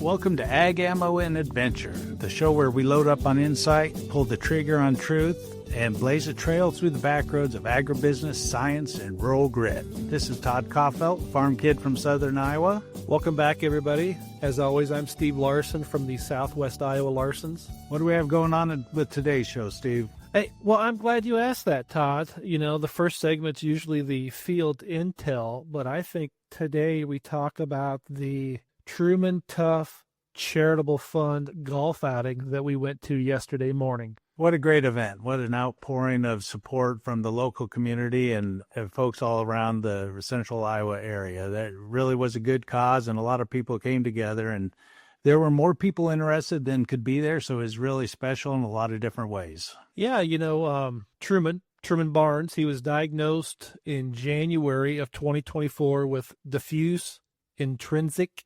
Welcome to Ag Ammo and Adventure, the show where we load up on insight, pull the trigger on truth, and blaze a trail through the back roads of agribusiness, science, and rural grit. This is Todd Coffelt, farm kid from southern Iowa. Welcome back, everybody. As always, I'm Steve Larsen from the Southwest Iowa Larsens. What do we have going on with today's show, Steve? Hey, well, I'm glad you asked that, Todd. You know, the first segment's usually the field intel, but I think today we talk about the Truman Tough Charitable Fund golf outing that we went to yesterday morning. What a great event. What an outpouring of support from the local community and folks all around the central Iowa area. That really was a good cause, and a lot of people came together, and there were more people interested than could be there, so it was really special in a lot of different ways. Yeah, you know, Truman Barnes, he was diagnosed in January of 2024 with diffuse intrinsic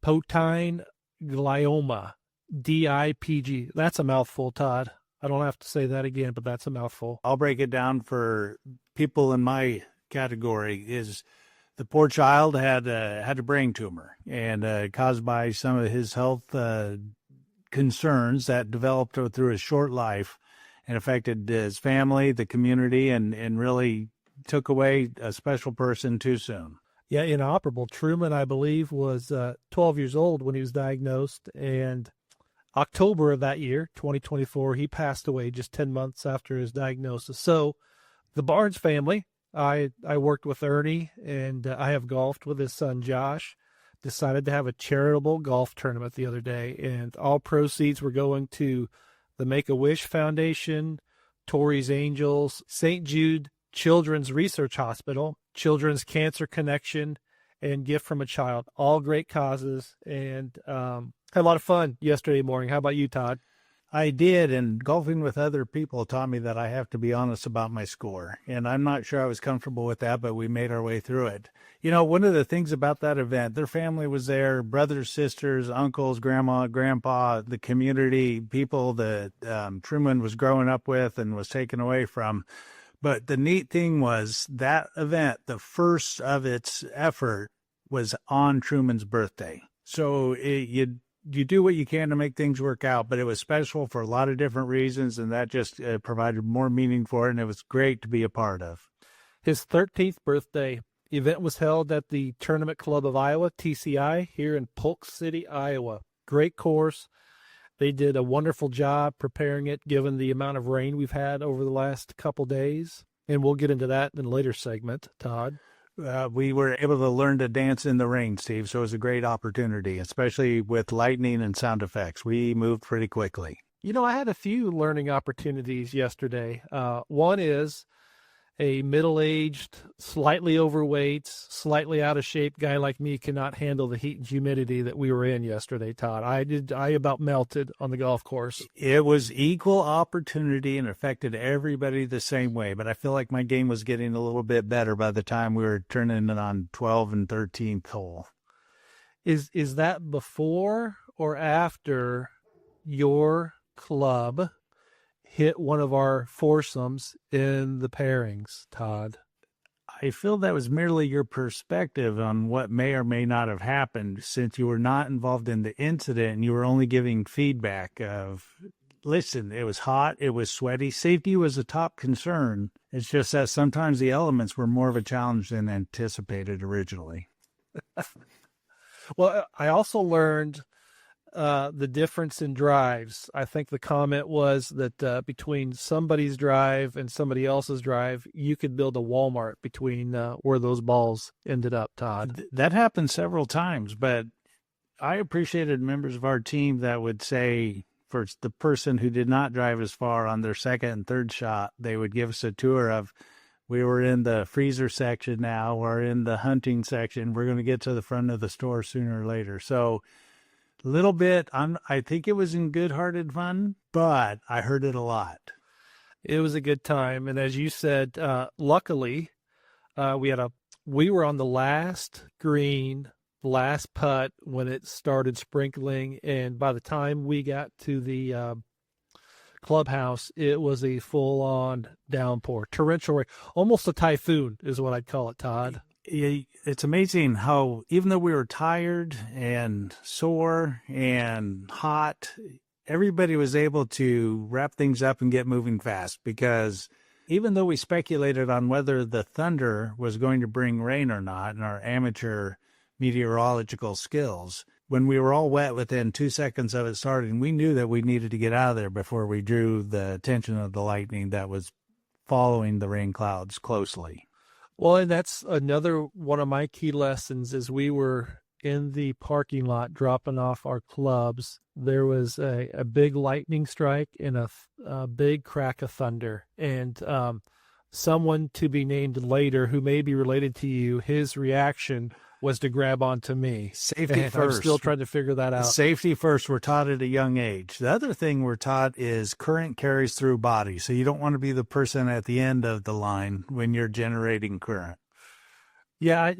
pontine glioma, DIPG. That's a mouthful, Todd. I don't have to say that again, but that's a mouthful. I'll break it down for people in my category. Is the poor child had a brain tumor, and caused by some of his health concerns that developed through his short life and affected his family, the community, and really took away a special person too soon. Yeah, inoperable. Truman, I believe, was 12 years old when he was diagnosed, and October of that year, 2024, he passed away just 10 months after his diagnosis. So the Barnes family, I worked with Ernie, and I have golfed with his son Josh, decided to have a charitable golf tournament the other day, and all proceeds were going to the Make-A-Wish Foundation, Torrey's Angels, St. Jude Children's Research Hospital, Children's Cancer Connection, and Gift from a Child. All great causes, and had a lot of fun yesterday morning. How about you, Todd? I did, and golfing with other people taught me that I have to be honest about my score, and I'm not sure I was comfortable with that, but we made our way through it. You know, one of the things about that event, their family was there, brothers, sisters, uncles, grandma, grandpa, the community, people that Truman was growing up with and was taken away from. But the neat thing was that event, the first of its effort, was on Truman's birthday. So you do what you can to make things work out, but it was special for a lot of different reasons, and that just provided more meaning for it, and it was great to be a part of. His 13th birthday event was held at the Tournament Club of Iowa, TCI, here in Polk City, Iowa. Great course. They did a wonderful job preparing it, given the amount of rain we've had over the last couple days, and we'll get into that in a later segment, Todd. We were able to learn to dance in the rain, Steve, so it was a great opportunity, especially with lightning and sound effects. We moved pretty quickly. You know, I had a few learning opportunities yesterday. One is a middle-aged, slightly overweight, slightly out of shape guy like me cannot handle the heat and humidity that we were in yesterday, Todd. I about melted on the golf course. It was equal opportunity and affected everybody the same way, but I feel like my game was getting a little bit better by the time we were turning it on 12th and 13th hole. Is that before or after your club hit one of our foursomes in the pairings, Todd? I feel that was merely your perspective on what may or may not have happened, since you were not involved in the incident and you were only giving feedback of, listen, it was hot, it was sweaty, safety was a top concern. It's just that sometimes the elements were more of a challenge than anticipated originally. Well, I also learned the difference in drives. I think the comment was that between somebody's drive and somebody else's drive, you could build a Walmart between where those balls ended up, Todd. That happened several times, but I appreciated members of our team that would say, for the person who did not drive as far on their second and third shot, they would give us a tour of, we were in the freezer section now, we're in the hunting section, we're going to get to the front of the store sooner or later. So little bit, I think it was in good-hearted fun, but I heard it a lot. It was a good time, and as you said, luckily, we were on the last green, last putt when it started sprinkling, and by the time we got to the clubhouse, it was a full-on downpour, torrential rain, almost a typhoon is what I'd call it, Todd. It's amazing how even though we were tired and sore and hot, everybody was able to wrap things up and get moving fast, because even though we speculated on whether the thunder was going to bring rain or not in our amateur meteorological skills, when we were all wet within 2 seconds of it starting, we knew that we needed to get out of there before we drew the attention of the lightning that was following the rain clouds closely. Well, and that's another one of my key lessons. As we were in the parking lot dropping off our clubs, there was a big lightning strike and a big crack of thunder. And someone to be named later, who may be related to you, his reaction was to grab onto me. Safety and first. I'm still trying to figure that out. Safety first, we're taught at a young age. The other thing we're taught is current carries through body. So you don't want to be the person at the end of the line when you're generating current. Yeah,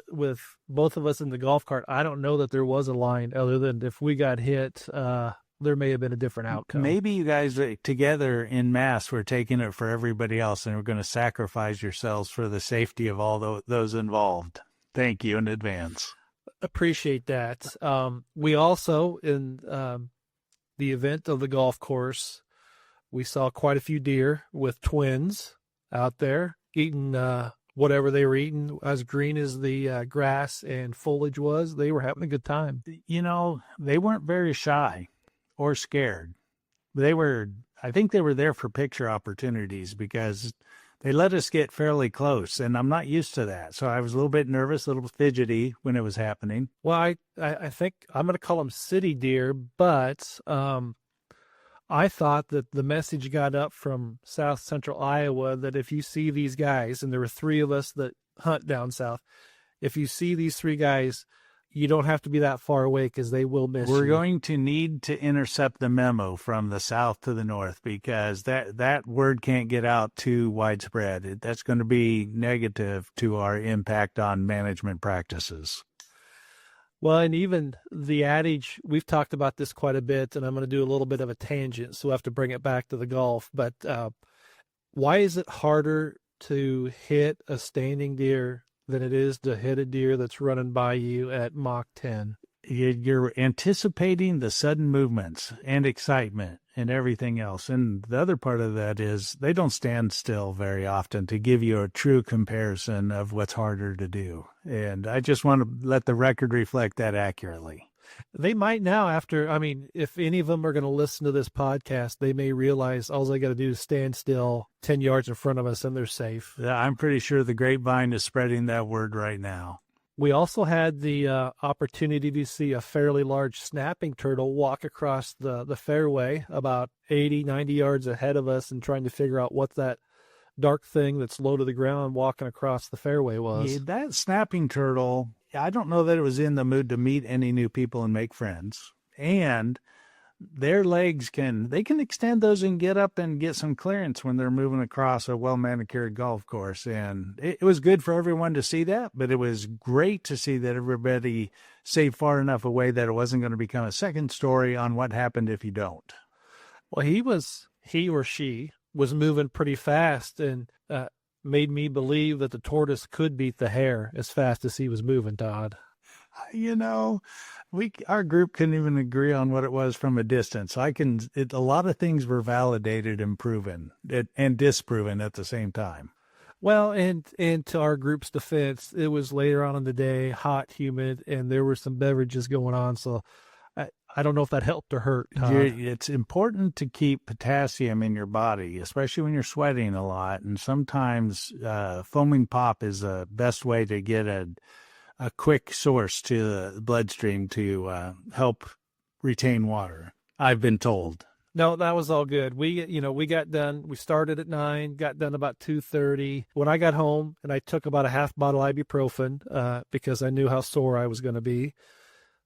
with both of us in the golf cart, I don't know that there was a line other than if we got hit, there may have been a different outcome. Maybe you guys together in mass were taking it for everybody else, and we're going to sacrifice yourselves for the safety of all those involved. Thank you in advance. Appreciate that. We also, in the event of the golf course, we saw quite a few deer with twins out there eating whatever they were eating. As green as the grass and foliage was, they were having a good time. They weren't very shy or scared. I think they were there for picture opportunities, because they let us get fairly close, and I'm not used to that. So I was a little bit nervous, a little fidgety when it was happening. Well, I think I'm going to call them city deer, but I thought that the message got up from South Central Iowa that if you see these guys, and there were 3 of us that hunt down south, if you see these 3 guys, you don't have to be that far away because they will miss you. We're going to need to intercept the memo from the south to the north, because that word can't get out too widespread. That's going to be negative to our impact on management practices. Well, and even the adage, we've talked about this quite a bit, and I'm going to do a little bit of a tangent, so I have to bring it back to the golf. But why is it harder to hit a standing deer than it is to hit a deer that's running by you at Mach 10? You're anticipating the sudden movements and excitement and everything else. And the other part of that is they don't stand still very often to give you a true comparison of what's harder to do. And I just want to let the record reflect that accurately. They might now if any of them are going to listen to this podcast, they may realize all they got to do is stand still 10 yards in front of us and they're safe. Yeah, I'm pretty sure the grapevine is spreading that word right now. We also had the opportunity to see a fairly large snapping turtle walk across the fairway about 80, 90 yards ahead of us, and trying to figure out what that dark thing that's low to the ground walking across the fairway was. Yeah, that snapping turtle, I don't know that it was in the mood to meet any new people and make friends. And their legs can extend those and get up and get some clearance when they're moving across a well-manicured golf course. And it was good for everyone to see that, but it was great to see that everybody stayed far enough away that it wasn't going to become a second story on what happened if you don't. Well, he or she was moving pretty fast, and made me believe that the tortoise could beat the hare as fast as he was moving, Todd. Our group couldn't even agree on what it was from a distance. A lot of things were validated and proven and disproven at the same time. Well, and to our group's defense, it was later on in the day, hot, humid, and there were some beverages going on. So I don't know if that helped or hurt, Todd. It's important to keep potassium in your body, especially when you're sweating a lot. And sometimes foaming pop is the best way to get a quick source to the bloodstream to help retain water, I've been told. No, that was all good. We got done. We started at 9, got done about 2:30. When I got home, and I took about a half bottle ibuprofen because I knew how sore I was going to be,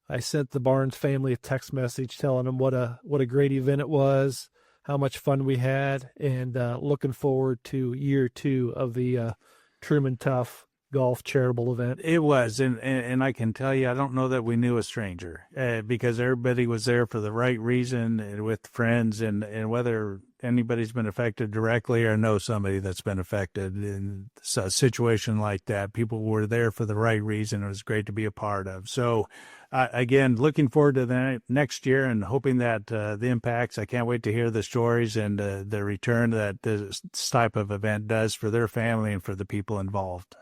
I sent the Barnes family a text message telling them what a great event it was, how much fun we had, and looking forward to year 2 of the Truman Tough Golf Charitable event. It was, and I can tell you, I don't know that we knew a stranger because everybody was there for the right reason and with friends, and whether anybody's been affected directly or know somebody that's been affected in a situation like that. People were there for the right reason. It was great to be a part of. So, again, looking forward to the next year and hoping that the impacts, I can't wait to hear the stories and the return that this type of event does for their family and for the people involved.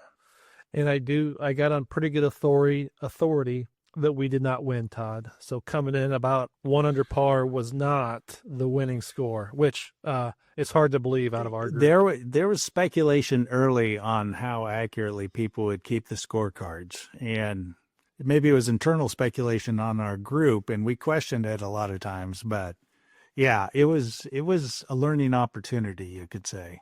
And I got on pretty good authority that we did not win, Todd. So coming in about 1 under par was not the winning score, which it's hard to believe out of our group. There was speculation early on how accurately people would keep the scorecards, and maybe it was internal speculation on our group, and we questioned it a lot of times. But yeah, it was a learning opportunity, you could say.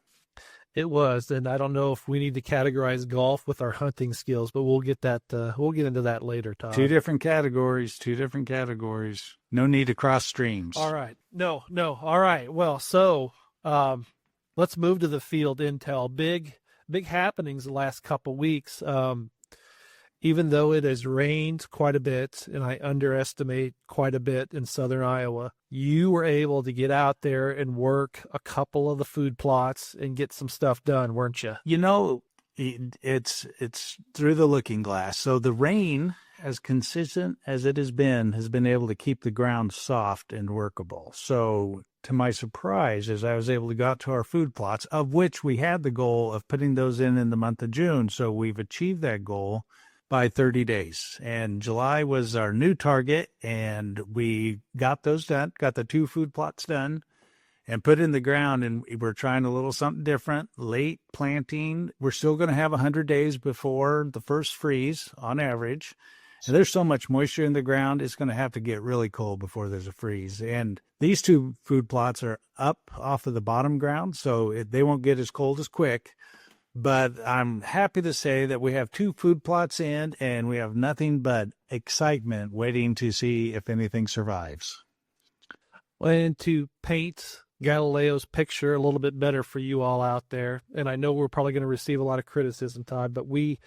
It was, and I don't know if we need to categorize golf with our hunting skills, but we'll get into that later, Todd. Two different categories. No need to cross streams. All right. No. All right. Well, so let's move to the field intel. Big happenings the last couple weeks. Even though it has rained quite a bit, and I underestimate quite a bit in southern Iowa, you were able to get out there and work a couple of the food plots and get some stuff done, weren't you? You know, it's through the looking glass. So the rain, as consistent as it has been able to keep the ground soft and workable. So to my surprise, as I was able to go out to our food plots, of which we had the goal of putting those in the month of June. So we've achieved that goal by 30 days. And July was our new target, and we got those done, got the 2 food plots done and put in the ground, and we're trying a little something different. Late planting. We're still going to have 100 days before the first freeze on average. And there's so much moisture in the ground, it's going to have to get really cold before there's a freeze. And these 2 food plots are up off of the bottom ground, so they won't get as cold as quick. But I'm happy to say that we have 2 food plots in, and we have nothing but excitement waiting to see if anything survives. And to paint Galileo's picture a little bit better for you all out there, and I know we're probably going to receive a lot of criticism, Todd, but we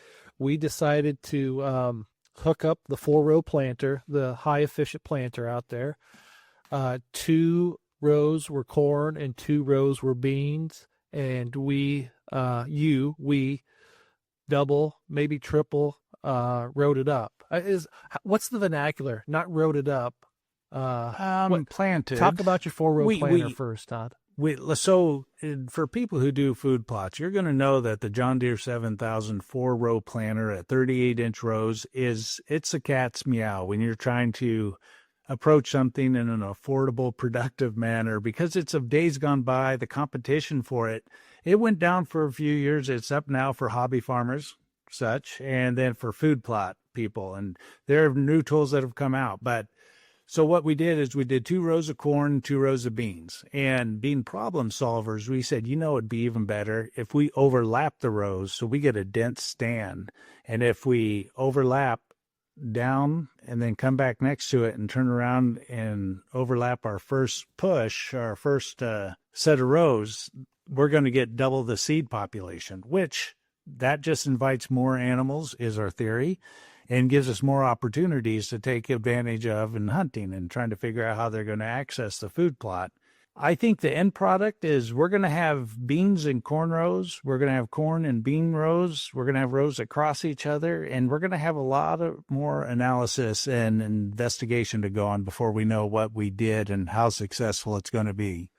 decided to hook up the 4-row planter, the high-efficient planter out there. 2 rows were corn and 2 rows were beans, and we double, maybe triple, rode it up. What's the vernacular? Not rode it up. Planted. Talk about your 4-row planter first, Todd. So for people who do food plots, you're going to know that the John Deere 7000 4-row planter at 38-inch rows it's a cat's meow when you're trying to approach something in an affordable, productive manner, because it's of days gone by. The competition for it went down for a few years. It's up now for hobby farmers, such, and then for food plot people. And there are new tools that have come out. But so what we did is we did 2 rows of corn, 2 rows of beans. And being problem solvers, we said, it'd be even better if we overlap the rows so we get a dense stand. And if we overlap down and then come back next to it and turn around and overlap our first push, our first set of rows, we're going to get double the seed population, which that just invites more animals, is our theory, and gives us more opportunities to take advantage of in hunting and trying to figure out how they're going to access the food plot. I think the end product is we're going to have beans and corn rows. We're going to have corn and bean rows. We're going to have rows that cross each other, and we're going to have a lot of more analysis and investigation to go on before we know what we did and how successful it's going to be.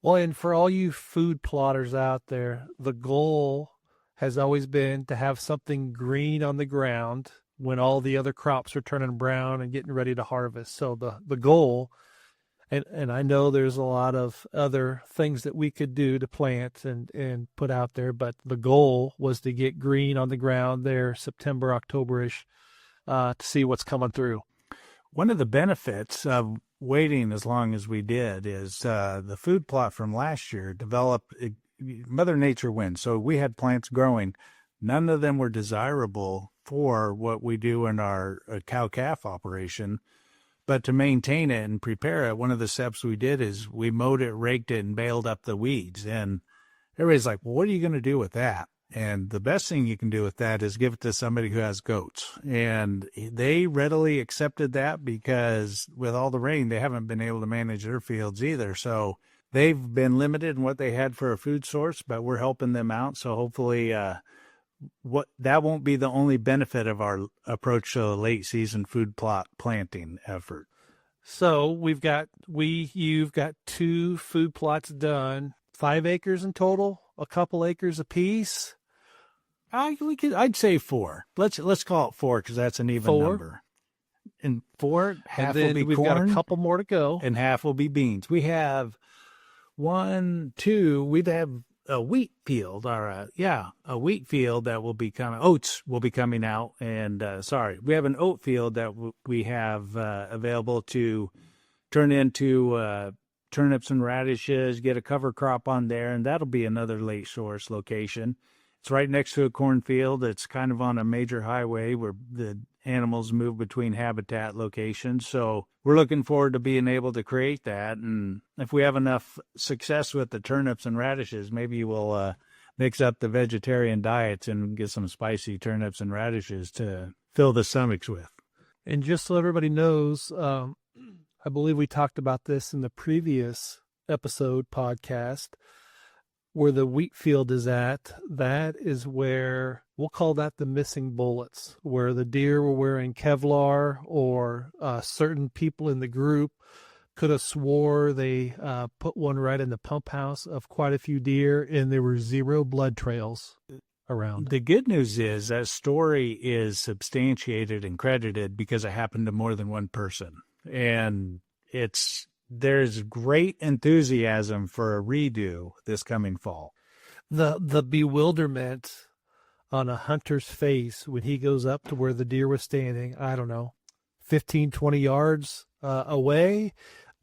Well, and for all you food plotters out there, the goal has always been to have something green on the ground when all the other crops are turning brown and getting ready to harvest. So the goal, and I know there's a lot of other things that we could do to plant and put out there, but the goal was to get green on the ground there September, October-ish, to see what's coming through. One of the benefits of waiting as long as we did is the food plot from last year developed. Mother Nature wins. So we had plants growing. None of them were desirable for what we do in our cow-calf operation. But to maintain it and prepare it, one of the steps we did is we mowed it, raked it, and baled up the weeds. And everybody's like, well, what are you going to do with that? And the best thing you can do with that is give it to somebody who has goats. And they readily accepted that because with all the rain, they haven't been able to manage their fields either. So they've been limited in what they had for a food source, but we're helping them out. So hopefully, what that won't be the only benefit of our approach to a late season food plot planting effort. So you've got 2 food plots done, 5 acres in total, a couple acres apiece. I'd say 4. Let's call it 4 because that's an even 4. number. And 4, half and then will be we've corn, got a couple more to go, and half will be beans. We have 1, 2. We'd have a wheat field, a wheat field that will be coming. Oats will be coming out, and we have an oat field that we have available to turn into turnips and radishes. Get a cover crop on there, and that'll be another late source location. It's right next to a cornfield. It's kind of on a major highway where the animals move between habitat locations. So we're looking forward to being able to create that. And if we have enough success with the turnips and radishes, maybe we'll mix up the vegetarian diets and get some spicy turnips and radishes to fill the stomachs with. And just so everybody knows, I believe we talked about this in the previous episode podcast, where the wheat field is at. That is where we'll call that the missing bullets, where the deer were wearing Kevlar, or certain people in the group could have swore they put one right in the pump house of quite a few deer, and there were 0 blood trails around. The good news is that story is substantiated and credited because it happened to more than one person. And there's great enthusiasm for a redo this coming fall. The bewilderment on a hunter's face when he goes up to where the deer was standing, I don't know, 15, 20 yards away,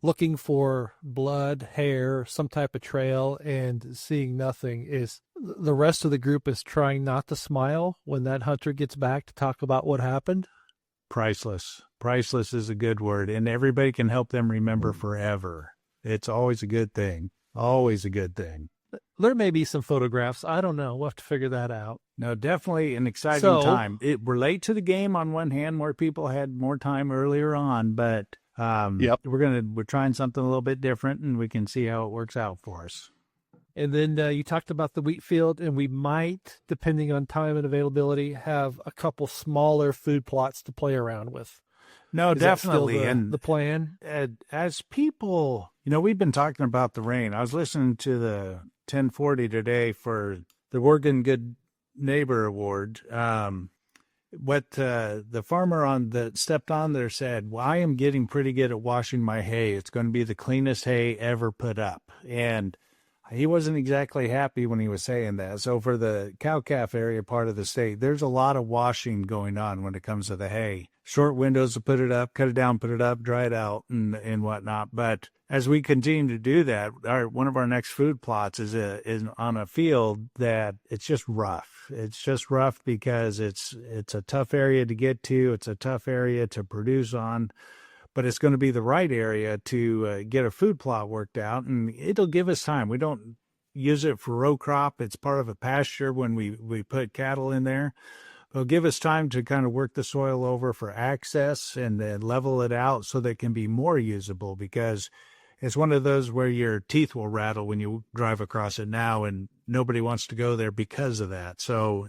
looking for blood, hair, some type of trail, and seeing nothing. Is the rest of the group is trying not to smile when that hunter gets back to talk about what happened. Priceless. Priceless is a good word, and everybody can help them remember forever. It's always a good thing. Always a good thing. There may be some photographs. I don't know. We'll have to figure that out. No, definitely an exciting time. We're late to the game on one hand. More people had more time earlier on, but we're trying something a little bit different, and we can see how it works out for us. And then you talked about the wheat field, and we might, depending on time and availability, have a couple smaller food plots to play around with. No, Is definitely. That still the plan? As people, we've been talking about the rain. I was listening to the 1040 today for the Oregon Good Neighbor Award. What the farmer that stepped on there said, well, I am getting pretty good at washing my hay. It's going to be the cleanest hay ever put up. And he wasn't exactly happy when he was saying that. So for the cow-calf area part of the state, there's a lot of washing going on when it comes to the hay. Short windows to put it up, cut it down, put it up, dry it out, and whatnot. But as we continue to do that, one of our next food plots is on a field that it's just rough. It's just rough because it's a tough area to get to. It's a tough area to produce on. But it's going to be the right area to get a food plot worked out, and it'll give us time. We don't use it for row crop. It's part of a pasture when we put cattle in there. It'll give us time to kind of work the soil over for access and then level it out so that it can be more usable, because it's one of those where your teeth will rattle when you drive across it now, and nobody wants to go there because of that. So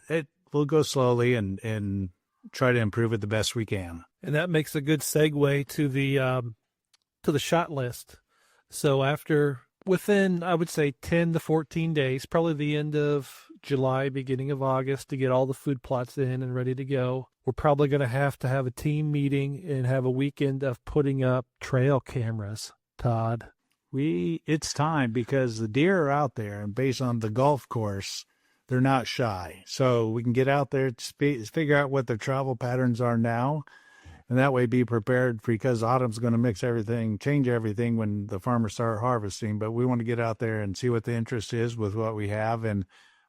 we'll go slowly and try to improve it the best we can. And that makes a good segue to the shot list. So within, I would say, 10 to 14 days, probably the end of July, beginning of August, to get all the food plots in and ready to go, we're probably going to have a team meeting and have a weekend of putting up trail cameras, Todd. It's time, because the deer are out there, and based on the golf course, they're not shy. So we can get out there to figure out what their travel patterns are now, and that way be prepared, because autumn's going to change everything when the farmers start harvesting. But we want to get out there and see what the interest is with what we have. And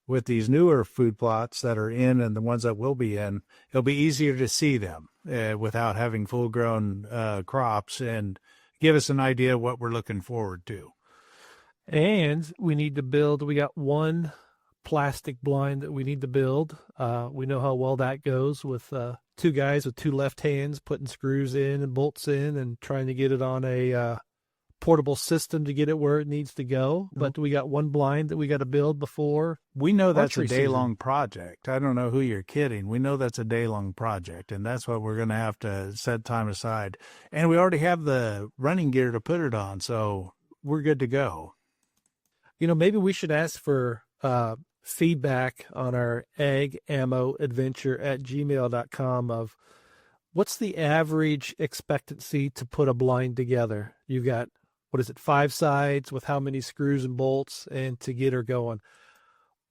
with these newer food plots that are in and the ones that will be in, it'll be easier to see them without having full-grown crops, and give us an idea of what we're looking forward to. And we got one plastic blind that we need to build. We know how well that goes with 2 guys with 2 left hands putting screws in and bolts in and trying to get it on a portable system to get it where it needs to go. But we got one blind that we got to build before. We know that's a archery day-long season. project. I don't know who you're kidding. We know that's a day-long project, and that's what we're going to have to set time aside. And we already have the running gear to put it on, so we're good to go. Maybe we should ask for feedback on our eggammoadventure@gmail.com of what's the average expectancy to put a blind together. You've got, 5 sides with how many screws and bolts and to get her going.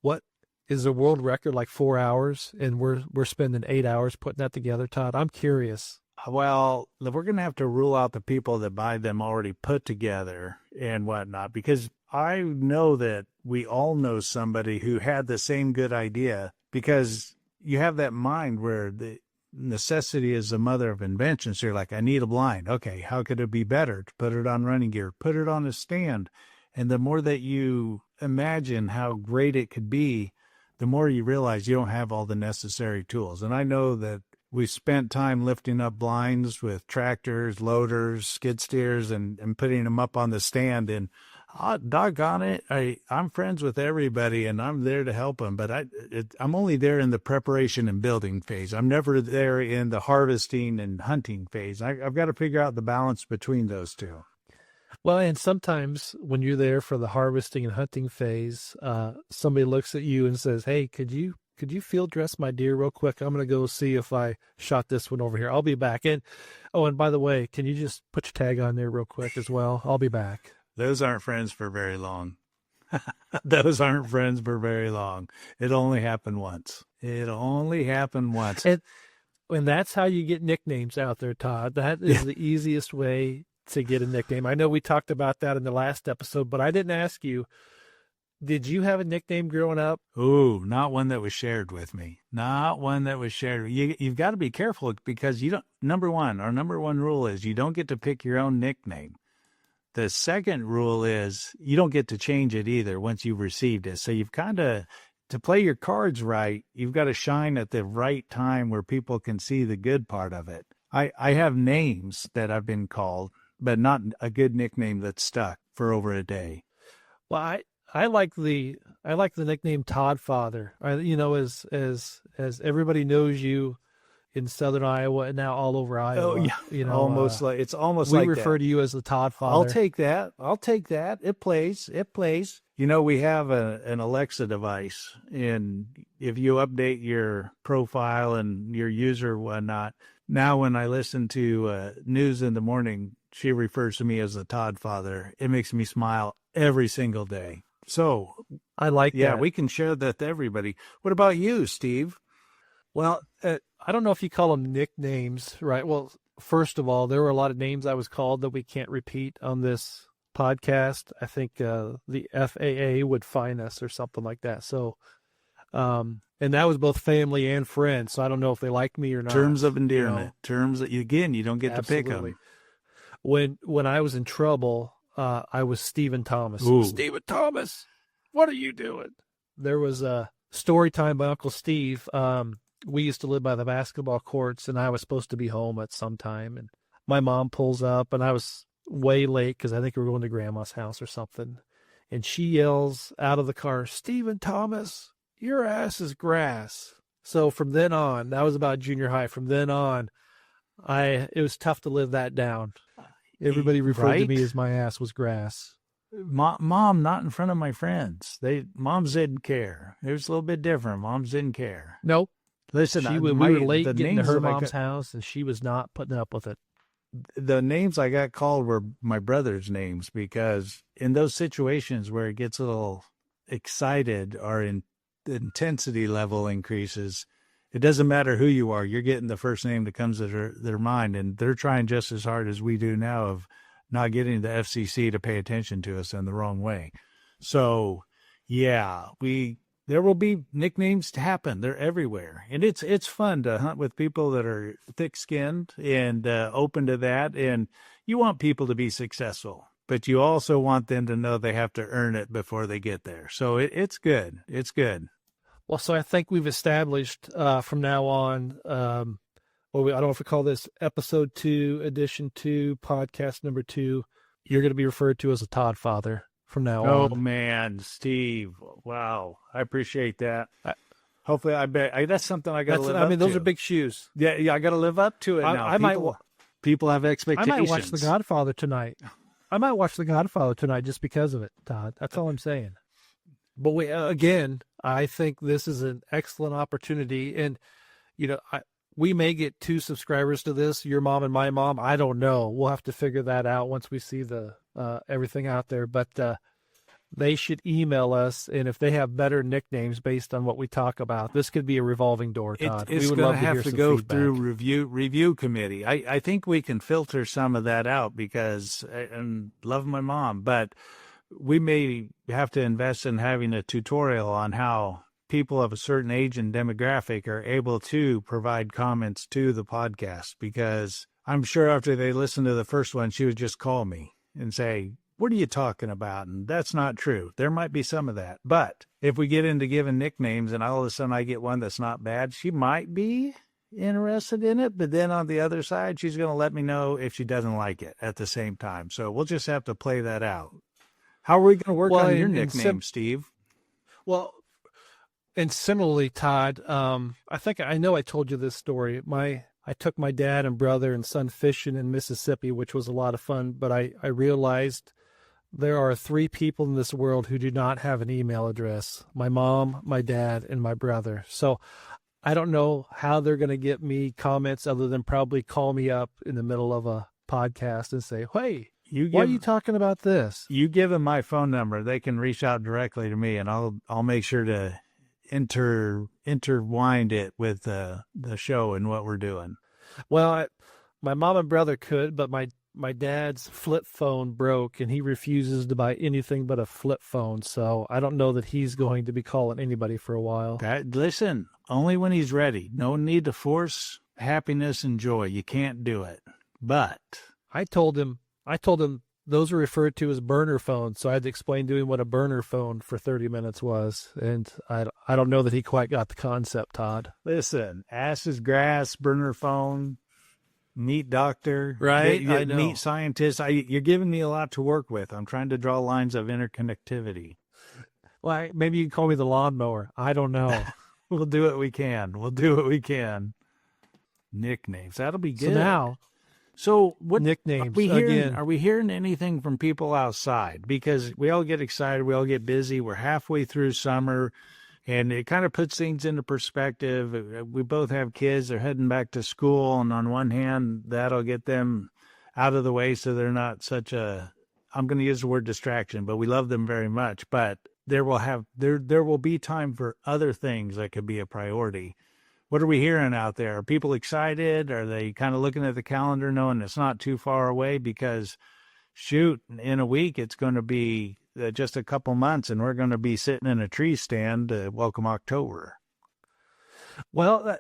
What is the world record, like 4 hours? And we're spending 8 hours putting that together, Todd. I'm curious. Well, we're going to have to rule out the people that buy them already put together and whatnot, because I know that we all know somebody who had the same good idea, because you have that mind where the necessity is the mother of invention. So you're like, I need a blind. Okay, how could it be better to put it on running gear, put it on a stand? And the more that you imagine how great it could be, the more you realize you don't have all the necessary tools. And I know that we spent time lifting up blinds with tractors, loaders, skid steers, and putting them up on the stand. And doggone it, I'm friends with everybody, and I'm there to help them. But I'm only there in the preparation and building phase. I'm never there in the harvesting and hunting phase. I've got to figure out the balance between those two. Well, and sometimes when you're there for the harvesting and hunting phase, somebody looks at you and says, hey, could you field dress my deer real quick? I'm going to go see if I shot this one over here. I'll be back. And by the way, can you just put your tag on there real quick as well? I'll be back. Those aren't friends for very long. Those aren't friends for very long. It only happened once. And that's how you get nicknames out there, Todd. That is the easiest way to get a nickname. I know we talked about that in the last episode, but I didn't ask you, did you have a nickname growing up? Ooh, not one that was shared with me. Not one that was shared. You've got to be careful, because our number one rule is you don't get to pick your own nickname. The second rule is you don't get to change it either once you've received it. So you've kind of, to play your cards right, you've got to shine at the right time where people can see the good part of it. I have names that I've been called, but not a good nickname that's stuck for over a day. Well, I like the nickname Todd Father. As everybody knows you in Southern Iowa and now all over Iowa. Oh yeah, it's almost we like refer that. to you as the Todd Father. I'll take that. It plays. We have an Alexa device, and if you update your profile and your user and whatnot, now when I listen to news in the morning, she refers to me as the Todd Father. It makes me smile every single day. So I like that. Yeah, we can share that to everybody. What about you, Steve? Well, I don't know if you call them nicknames, right? Well, first of all, there were a lot of names I was called that we can't repeat on this podcast. I think the FAA would fine us or something like that. So, and that was both family and friends. So I don't know if they like me or not. Terms of endearment. Terms that, again, you don't get to pick them. When I was in trouble, I was Stephen Thomas. Ooh. Stephen Thomas, what are you doing? There was a story time by Uncle Steve. We used to live by the basketball courts, and I was supposed to be home at some time. And my mom pulls up, and I was way late because I think we were going to Grandma's house or something. And she yells out of the car, Stephen Thomas, your ass is grass. So from then on, that was about junior high. From then on, it was tough to live that down. Everybody referred to me as my ass was grass. Mom, not in front of my friends. Moms didn't care. It was a little bit different. Moms didn't care. Nope. Listen, we were late getting to her mom's house, and she was not putting up with it. The names I got called were my brother's names, because in those situations where it gets a little excited or the intensity level increases, it doesn't matter who you are. You're getting the first name that comes to their mind, and they're trying just as hard as we do now of not getting the FCC to pay attention to us in the wrong way. So, yeah, there will be nicknames to happen. They're everywhere. And it's fun to hunt with people that are thick-skinned and open to that. And you want people to be successful, but you also want them to know they have to earn it before they get there. So it's good. It's good. Well, so I think we've established from now on, I don't know if we call this episode 2, edition 2, podcast number 2. you're going to be referred to as a Todd father from now Oh on. man, Steve! Wow, I appreciate that. I- Hopefully, that's something I got to live up to. those are big shoes. Yeah, I got to live up to it now. People have I expectations. might watch The Godfather tonight. Just because of it, Todd. That's all I'm saying. But again, I think this is an excellent opportunity, and we may get 2 subscribers to this, your mom and my mom. I don't know. We'll have to figure that out once we see the everything out there. But they should email us, and if they have better nicknames based on what we talk about, this could be a revolving door, Todd. It's we would going love to to hear have to some go feedback. through review committee. I think we can filter some of that out because and love my mom, but we may have to invest in having a tutorial on how people of a certain age and demographic are able to provide comments to the podcast, because I'm sure after they listen to the first one, she would just call me and say, "What are you talking about?" And that's not true. There might be some of that. But if we get into giving nicknames and all of a sudden I get one that's not bad, she might be interested in it. But then on the other side, she's going to let me know if she doesn't like it at the same time. So we'll just have to play that out. How are we going to work on your nickname, Steve? Well, and similarly, Todd, I know I told you this story. I took my dad and brother and son fishing in Mississippi, which was a lot of fun, but I realized there are 3 people in this world who do not have an email address: my mom, my dad, and my brother. So I don't know how they're going to get me comments other than probably call me up in the middle of a podcast and say, "Hey, why are you talking about this?" You give them my phone number. They can reach out directly to me, and I'll make sure to intertwine it with the show and what we're doing. Well, my mom and brother could, but my dad's flip phone broke, and he refuses to buy anything but a flip phone. So I don't know that he's going to be calling anybody for a while. Listen, only when he's ready. No need to force happiness and joy. You can't do it. But I told him those are referred to as burner phones, so I had to explain to him what a burner phone for 30 minutes was, and I don't know that he quite got the concept, Todd. Listen, ass is grass, burner phone, meat doctor, right? I know. Meat scientist. You're giving me a lot to work with. I'm trying to draw lines of interconnectivity. Well, maybe you can call me the lawnmower. I don't know. We'll do what we can. Nicknames. That'll be good. So what nicknames are we hearing anything from people outside? Because we all get excited, we all get busy. We're halfway through summer, and it kind of puts things into perspective. We both have kids; they're heading back to school, and on one hand, that'll get them out of the way so they're not such a, I'm going to use the word distraction, but we love them very much. But there will be time for other things that could be a priority. What are we hearing out there? Are people excited? Are they kind of looking at the calendar knowing it's not too far away? Because, shoot, in a week it's going to be just a couple months, and we're going to be sitting in a tree stand to welcome October. Well,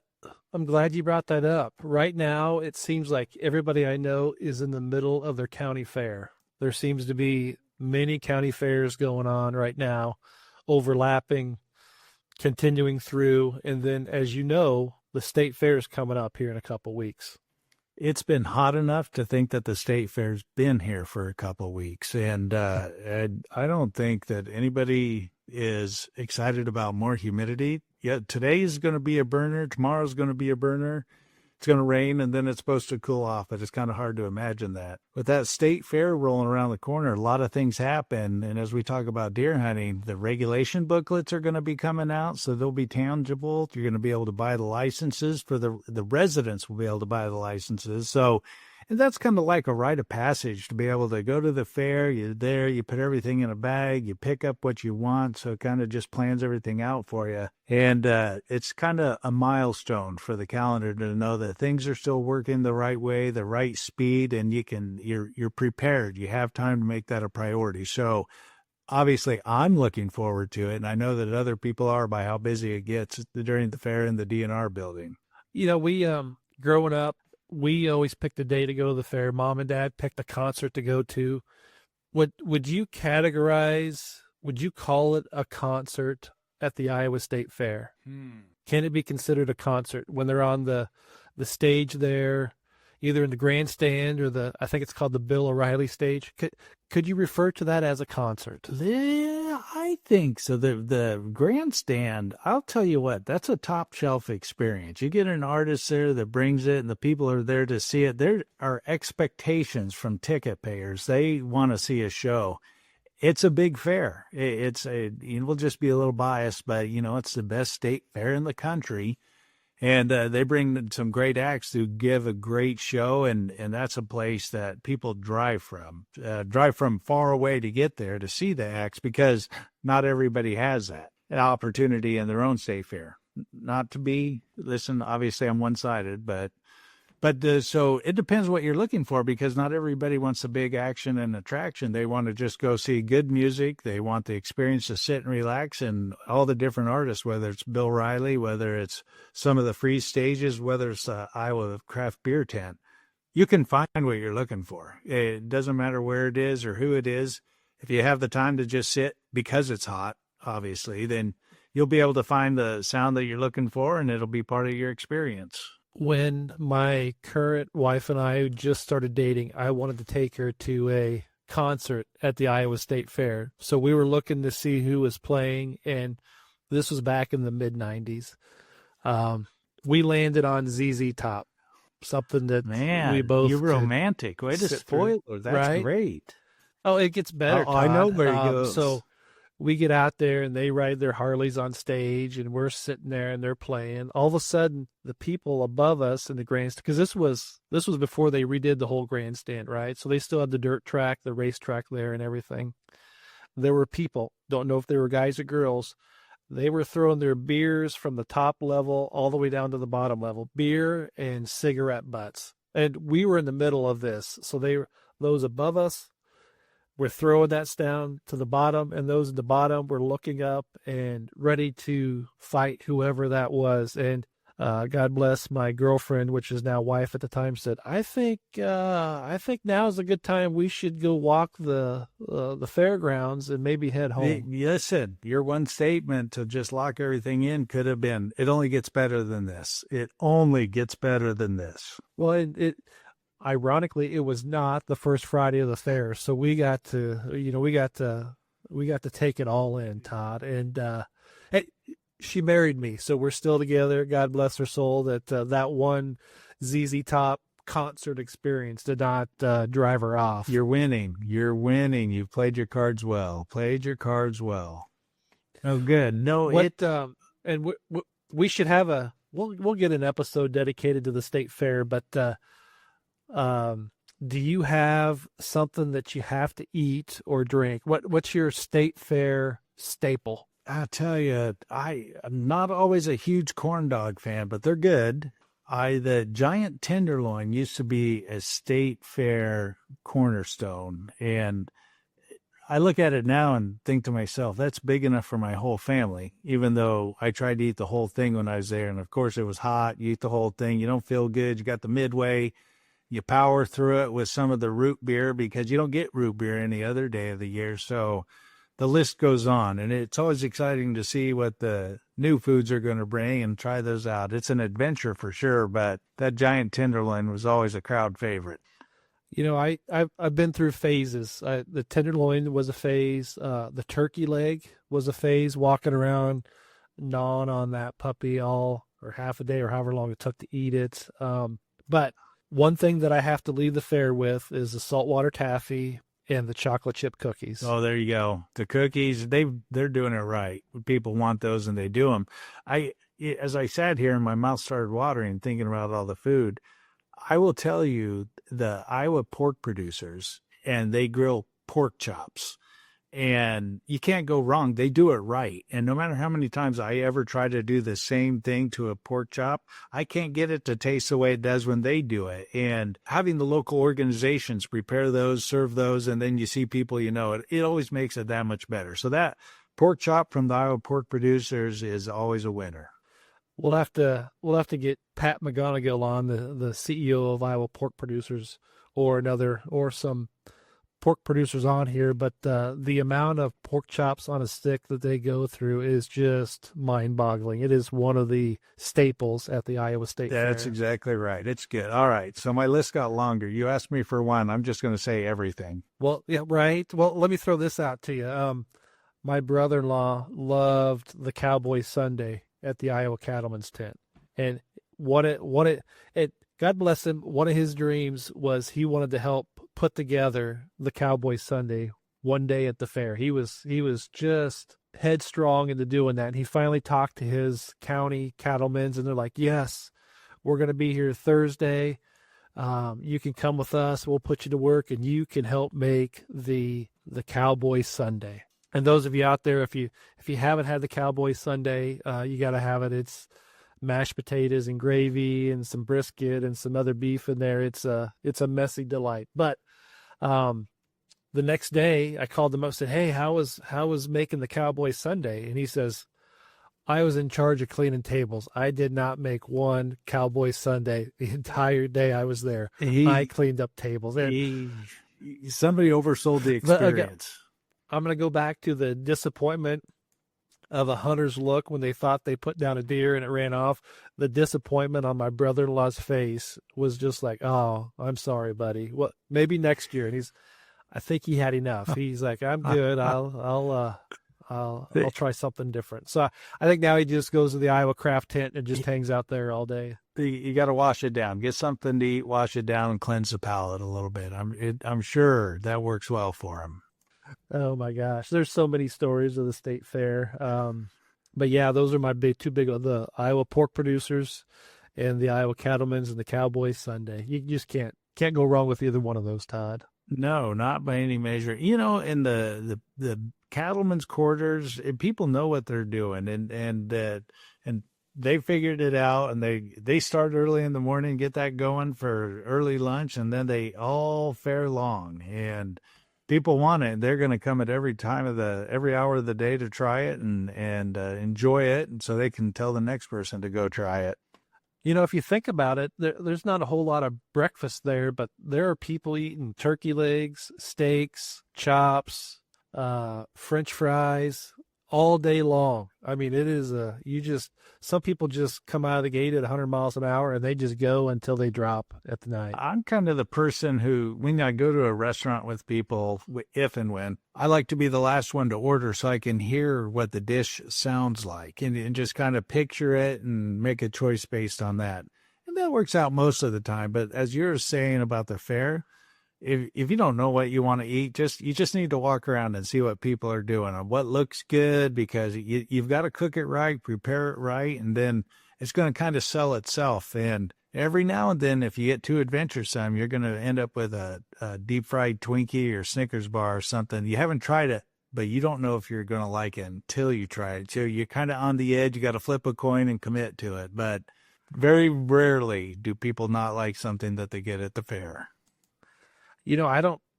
I'm glad you brought that up. Right now, it seems like everybody I know is in the middle of their county fair. There seems to be many county fairs going on right now, overlapping, continuing through, and then, as you know, the state fair is coming up here in a couple weeks. It's been hot enough to think that the state fair's been here for a couple weeks, and I don't think that anybody is excited about more humidity. Yeah, today is going to be a burner. Tomorrow's going to be a burner. It's going to rain, and then it's supposed to cool off, but it's kind of hard to imagine that. With that state fair rolling around the corner, a lot of things happen, and as we talk about deer hunting, the regulation booklets are going to be coming out, so they'll be tangible. You're going to be able to buy the licenses for the residents will be able to buy the licenses. So, and that's kind of like a rite of passage to be able to go to the fair. You're there, you put everything in a bag, you pick up what you want, so it kind of just plans everything out for you. And it's kind of a milestone for the calendar to know that things are still working the right way, the right speed, and you're prepared. You have time to make that a priority. So obviously I'm looking forward to it, and I know that other people are by how busy it gets during the fair in the DNR building. You know, we growing up, we always picked a day to go to the fair. Mom and Dad picked a concert to go to. Would you call it a concert at the Iowa State Fair? Can it be considered a concert when they're on the stage there? either in the grandstand or I think it's called the Bill O'Reilly stage. Could you refer to that as a concert? Yeah, I think so. The grandstand, I'll tell you what, that's a top shelf experience. You get an artist there that brings it, and the people are there to see it. There are expectations from ticket payers. They want to see a show. It's a big fair. We'll just be a little biased, but it's the best state fair in the country. And they bring some great acts to give a great show, and that's a place that people drive from far away to get there to see the acts, because not everybody has that opportunity in their own state fair. Not to be, listen, obviously I'm one-sided, but so it depends what you're looking for, because not everybody wants a big action and attraction. They want to just go see good music. They want the experience to sit and relax, and all the different artists, whether it's Bill Riley, whether it's some of the free stages, whether it's the Iowa craft beer tent. You can find what you're looking for. It doesn't matter where it is or who it is. If you have the time to just sit, because it's hot, obviously, then you'll be able to find the sound that you're looking for, and it'll be part of your experience. When my current wife and I just started dating, I wanted to take her to a concert at the Iowa State Fair. So we were looking to see who was playing, and this was back in the mid-'90s. We landed on ZZ Top, something that we both you're romantic. Way to spoil her. That's right? Great. Oh, it gets better, Todd. I know where he goes. So we get out there, and they ride their Harleys on stage, and we're sitting there, and they're playing. All of a sudden, the people above us in the grandstand, because this was before they redid the whole grandstand, right? So they still had the dirt track, the racetrack there, and everything. There were people, don't know if they were guys or girls. They were throwing their beers from the top level all the way down to the bottom level, beer and cigarette butts. And we were in the middle of this. So those above us were throwing that down to the bottom, and those at the bottom were looking up and ready to fight whoever that was. And God bless my girlfriend, which is now wife at the time, said, I think now is a good time. We should go walk the fairgrounds and maybe head home. Listen, your one statement to just lock everything in could have been, it only gets better than this. It only gets better than this. Well, ironically, it was not the first Friday of the fair, so we got to take it all in, Todd. And she married me, so we're still together. God bless her soul. That one ZZ Top concert experience did not drive her off. You're winning. You've played your cards well. Oh, good. No, and we should have we'll get an episode dedicated to the state fair, but. Do you have something that you have to eat or drink? What's your state fair staple? I tell you, I'm not always a huge corn dog fan, but they're good. The giant tenderloin used to be a state fair cornerstone, and I look at it now and think to myself, that's big enough for my whole family, even though I tried to eat the whole thing when I was there. And of course it was hot. You eat the whole thing. You don't feel good. You got the midway. You power through it with some of the root beer, because you don't get root beer any other day of the year. So the list goes on, and it's always exciting to see what the new foods are going to bring and try those out. It's an adventure for sure, but that giant tenderloin was always a crowd favorite. I've been through phases. The tenderloin was a phase. The turkey leg was a phase, walking around, gnawing on that puppy or half a day or however long it took to eat it. But one thing that I have to leave the fair with is the saltwater taffy and the chocolate chip cookies. Oh, there you go. The cookies, they're doing it right. People want those, and they do them. As I sat here and my mouth started watering thinking about all the food, I will tell you, the Iowa pork producers, and they grill pork chops. And you can't go wrong. They do it right. And no matter how many times I ever try to do the same thing to a pork chop, I can't get it to taste the way it does when they do it. And having the local organizations prepare those, serve those, and then you see people, it always makes it that much better. So that pork chop from the Iowa pork producers is always a winner. We'll have to get Pat McGonigal on, the CEO of Iowa Pork Producers, or some pork producers on here, but the amount of pork chops on a stick that they go through is just mind-boggling. It is one of the staples at the Iowa State Fair. That's exactly right. It's good. All right. So my list got longer. You asked me for one. I'm just going to say everything. Well, yeah, right. Well, let me throw this out to you. My brother-in-law loved the Cowboy Sunday at the Iowa Cattleman's Tent. And God bless him, one of his dreams was he wanted to help put together the Cowboy Sunday one day at the fair. He was just headstrong into doing that. And he finally talked to his county cattlemen's, and they're like, yes, we're going to be here Thursday. You can come with us. We'll put you to work, and you can help make the Cowboy Sunday. And those of you out there, if you haven't had the Cowboy Sunday, you got to have it. It's mashed potatoes and gravy and some brisket and some other beef in there. It's a messy delight. But the next day, I called him up and said, "Hey, how was making the Cowboy Sunday?" And he says, "I was in charge of cleaning tables. I did not make one Cowboy Sunday the entire day I was there. I cleaned up tables." Somebody oversold the experience. I'm going to go back to the disappointment of a hunter's look when they thought they put down a deer and it ran off. The disappointment on my brother-in-law's face was just like, "Oh, I'm sorry, buddy. Well, maybe next year." And I think he had enough. He's like, "I'm good. I'll try something different." So I think now he just goes to the Iowa Craft Tent and just hangs out there all day. You got to wash it down. Get something to eat, wash it down, and cleanse the palate a little bit. I'm sure that works well for him. Oh my gosh, there's so many stories of the state fair. But yeah, those are my two big the Iowa pork producers and the Iowa Cattlemen's and the Cowboy Sunday. You just can't go wrong with either one of those, Todd. No, not by any measure. In the cattlemen's quarters, people know what they're doing, and they figured it out, and they start early in the morning, get that going for early lunch, and then they all fair long, and people want it. They're going to come at every hour of the day to try it and enjoy it, and so they can tell the next person to go try it. If you think about it, there's not a whole lot of breakfast there, but there are people eating turkey legs, steaks, chops, French fries all day long. I mean, it is some people just come out of the gate at 100 miles an hour and they just go until they drop at the night. I'm kind of the person who, when I go to a restaurant with people, if and when, I like to be the last one to order so I can hear what the dish sounds like and just kind of picture it and make a choice based on that. And that works out most of the time. But as you're saying about the fair, if you don't know what you want to eat, you just need to walk around and see what people are doing and what looks good, because you've got to cook it right, prepare it right, and then it's going to kind of sell itself. And every now and then, if you get too adventuresome, you're going to end up with a deep fried Twinkie or Snickers bar or something. You haven't tried it, but you don't know if you're going to like it until you try it. So you're kind of on the edge. You got to flip a coin and commit to it. But very rarely do people not like something that they get at the fair.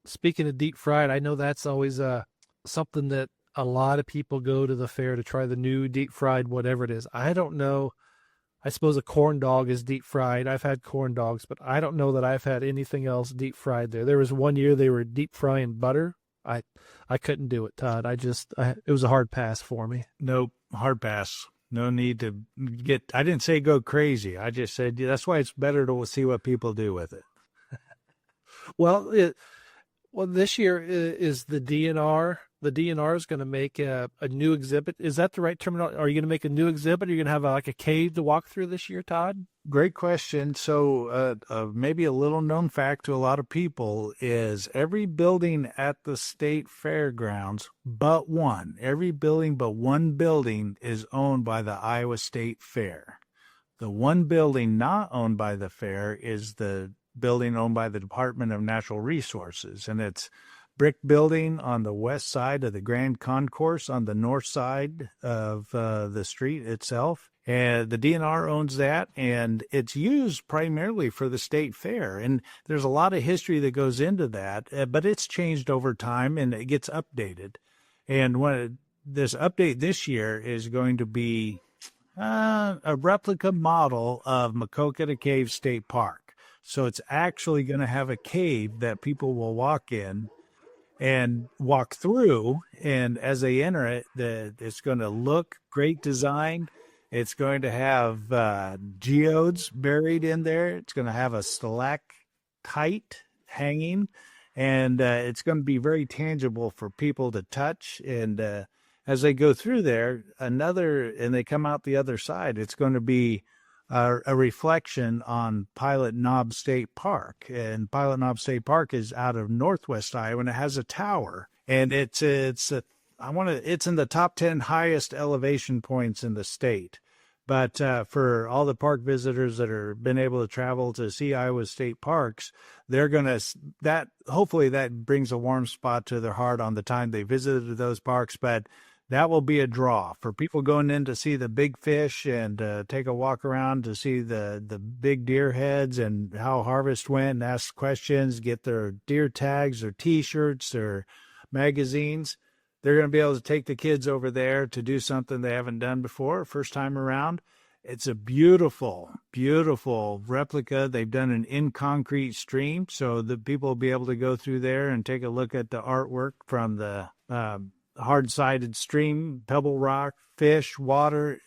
Speaking of deep fried, I know that's always something that a lot of people go to the fair to try the new deep fried, whatever it is. I don't know. I suppose a corn dog is deep fried. I've had corn dogs, but I don't know that I've had anything else deep fried there. There was one year they were deep frying butter. I couldn't do it, Todd. It was a hard pass for me. Nope, hard pass. No need to I didn't say go crazy. I just said that's why it's better to see what people do with it. Well, this year is the DNR. The DNR is going to make a new exhibit. Is that the right terminology? Are you going to make a new exhibit? Are you going to have a cave to walk through this year, Todd? Great question. So maybe a little known fact to a lot of people is every building at the state fairgrounds but one, every building but one building is owned by the Iowa State Fair. The one building not owned by the fair is the building owned by the Department of Natural Resources, and it's brick building on the west side of the Grand Concourse on the north side of the street itself. And the DNR owns that, and it's used primarily for the state fair. And there's a lot of history that goes into that, but it's changed over time and it gets updated. And this update this year is going to be a replica model of Maquoketa Cave State Park. So it's actually going to have a cave that people will walk in, and walk through. And as they enter it, it's going to look great design. It's going to have geodes buried in there. It's going to have a stalactite hanging, and it's going to be very tangible for people to touch. And as they go through there, and they come out the other side, it's going to be a reflection on Pilot Knob State Park. And Pilot Knob State Park is out of northwest Iowa, and it has a tower. And it's in the top 10 highest elevation points in the state. But for all the park visitors that are been able to travel to see Iowa state parks, hopefully that brings a warm spot to their heart on the time they visited those parks. But that will be a draw for people going in to see the big fish and take a walk around to see the big deer heads and how harvest went, and ask questions, get their deer tags or T-shirts or magazines. They're going to be able to take the kids over there to do something they haven't done before, first time around. It's a beautiful, beautiful replica. They've done an in concrete stream, so the people will be able to go through there and take a look at the artwork from the hard-sided stream, pebble rock, fish, water.